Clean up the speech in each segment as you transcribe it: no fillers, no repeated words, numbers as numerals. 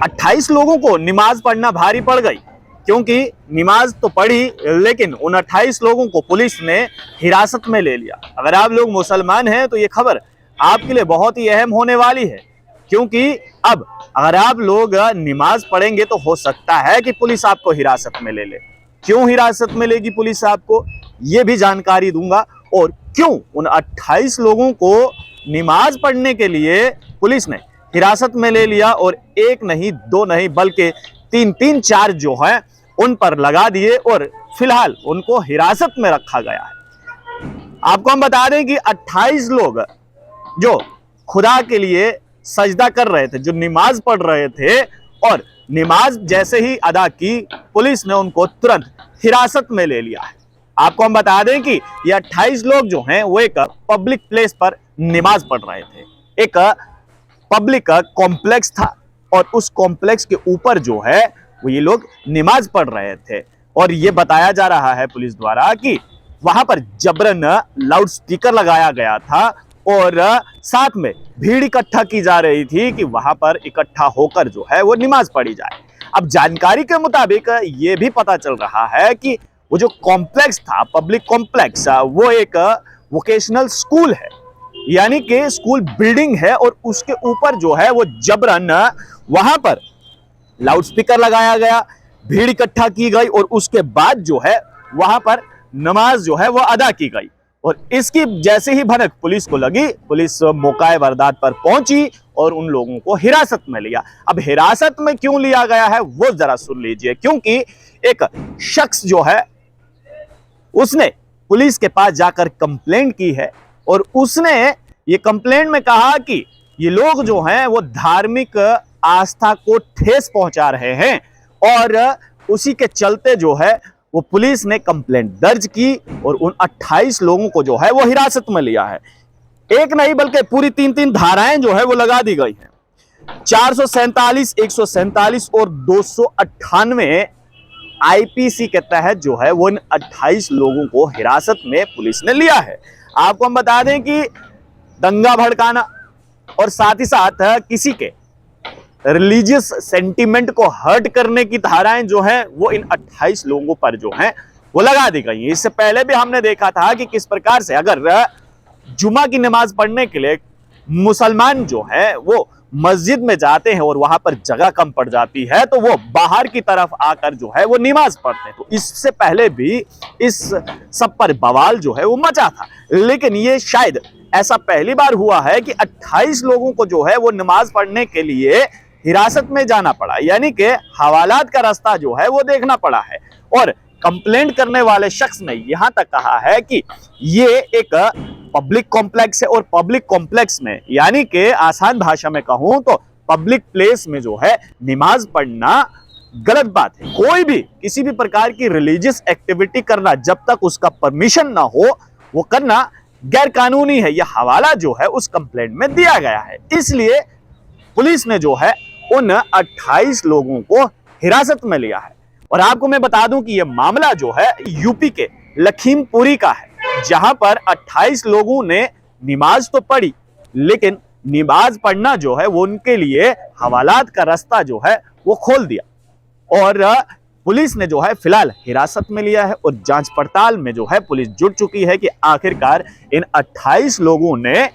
28 लोगों को नमाज पढ़ना भारी पड़ गई, क्योंकि नमाज तो पढ़ी लेकिन उन 28 लोगों को पुलिस ने हिरासत में ले लिया। अगर आप लोग मुसलमान हैं तो ये खबर आपके लिए बहुत ही अहम होने वाली है, क्योंकि अब अगर आप लोग नमाज पढ़ेंगे तो हो सकता है कि पुलिस आपको हिरासत में ले ले। क्यों हिरासत में लेगी पुलिस आपको, ये भी जानकारी दूंगा, और क्यों उन 28 लोगों को नमाज पढ़ने के लिए पुलिस ने हिरासत में ले लिया और एक नहीं दो नहीं बल्कि तीन चार्ज जो है उन पर लगा दिए और फिलहाल उनको हिरासत में रखा गया है। आपको हम बता दें कि 28 लोग जो खुदा के लिए सजदा कर रहे थे, जो नमाज पढ़ रहे थे, और नमाज जैसे ही अदा की पुलिस ने उनको तुरंत हिरासत में ले लिया है। आपको हम बता दें कि ये 28 लोग जो हैं वो एक पब्लिक प्लेस पर नमाज पढ़ रहे थे। एक पब्लिक कॉम्प्लेक्स था और उस कॉम्प्लेक्स के ऊपर जो है वो ये लोग नमाज पढ़ रहे थे, और ये बताया जा रहा है पुलिस द्वारा कि वहां पर जबरन लाउड स्पीकर लगाया गया था और साथ में भीड़ इकट्ठा की जा रही थी कि वहां पर इकट्ठा होकर जो है वो नमाज पढ़ी जाए। अब जानकारी के मुताबिक ये भी पता चल रहा है कि वो जो कॉम्प्लेक्स था, पब्लिक कॉम्प्लेक्स, वो एक वोकेशनल स्कूल है, यानी कि स्कूल बिल्डिंग है, और उसके ऊपर जो है वो जबरन वहां पर लाउड स्पीकर लगाया गया, भीड़ इकट्ठा की गई और उसके बाद जो है वहां पर नमाज जो है वो अदा की गई। और इसकी जैसे ही भनक पुलिस को लगी, पुलिस मौके वारदात पर पहुंची और उन लोगों को हिरासत में लिया। अब हिरासत में क्यों लिया गया है वो जरा सुन लीजिए, क्योंकि एक शख्स जो है उसने पुलिस के पास जाकर कंप्लेंट की है और उसने ये कंप्लेंट में कहा कि ये लोग जो हैं वो धार्मिक आस्था को ठेस पहुंचा रहे हैं, और उसी के चलते जो है वो पुलिस ने कंप्लेंट दर्ज की और उन 28 लोगों को जो है वो हिरासत में लिया है। एक नहीं बल्कि पूरी तीन धाराएं जो है वो लगा दी गई हैं। 447, 147 और 298 आईपीसी के तहत जो है वो इन 28 लोगों को हिरासत में पुलिस ने लिया है। आपको हम बता दें कि दंगा भड़काना और साथ ही साथ किसी के रिलीजियस सेंटीमेंट को हर्ट करने की धाराएं जो हैं वो इन 28 लोगों पर जो हैं वो लगा दी गई हैं। इससे पहले भी हमने देखा था कि किस प्रकार से अगर जुमा की नमाज पढ़ने के लिए मुसलमान जो है वो मस्जिद में जाते हैं और वहां पर जगह कम पड़ जाती है तो वो बाहर की तरफ आकर जो है वो नमाज पढ़ते हैं। तो इससे पहले भी इस सब पर बवाल जो है वो मचा था, लेकिन ये शायद ऐसा पहली बार हुआ है कि 28 लोगों को जो है वो नमाज पढ़ने के लिए हिरासत में जाना पड़ा, यानी कि हवालात का रास्ता जो है वो देखना पड़ा है। और कंप्लेंट करने वाले शख्स ने यहां तक कहा है कि ये एक पब्लिक कॉम्प्लेक्स है और पब्लिक कॉम्प्लेक्स में, यानी कि आसान भाषा में कहूं तो पब्लिक प्लेस में जो है नमाज पढ़ना गलत बात है। कोई भी किसी भी प्रकार की रिलीजियस एक्टिविटी करना जब तक उसका परमिशन ना हो वो करना गैर कानूनी है। यह हवाला जो है उस कंप्लेंट में दिया गया है, इसलिए पुलिस ने जो है उन 28 लोगों को हिरासत में लिया है। और आपको मैं बता दूं कि यह मामला जो है यूपी के लखीमपुरी का है, जहां पर 28 लोगों ने नमाज तो पढ़ी लेकिन नमाज पढ़ना जो है वो उनके लिए हवालात का रास्ता जो है वो खोल दिया। और पुलिस ने जो है फिलहाल हिरासत में लिया है और जांच पड़ताल में जो है पुलिस जुट चुकी है कि आखिरकार इन 28 लोगों ने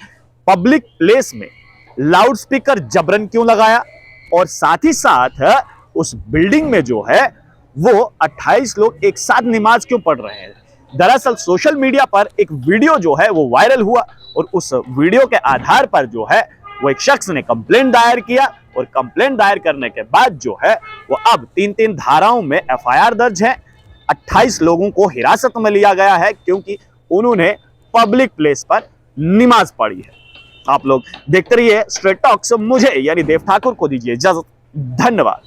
पब्लिक प्लेस में लाउड स्पीकर जबरन क्यों लगाया, और साथ ही साथ उस बिल्डिंग में जो है वो 28 लोग एक साथ नमाज क्यों पढ़ रहे हैं। दरअसल सोशल मीडिया पर एक वीडियो जो है वो वायरल हुआ और उस वीडियो के आधार पर जो है वो एक शख्स ने कंप्लेंट दायर किया, और कंप्लेंट दायर करने के बाद जो है वो अब तीन धाराओं में एफआईआर दर्ज है। 28 लोगों को हिरासत में लिया गया है क्योंकि उन्होंने पब्लिक प्लेस पर नमाज पढ़ी है। आप लोग देखते रहिए स्ट्रेट टॉक्स। मुझे यानी देव ठाकुर को दीजिए इजाजत। धन्यवाद।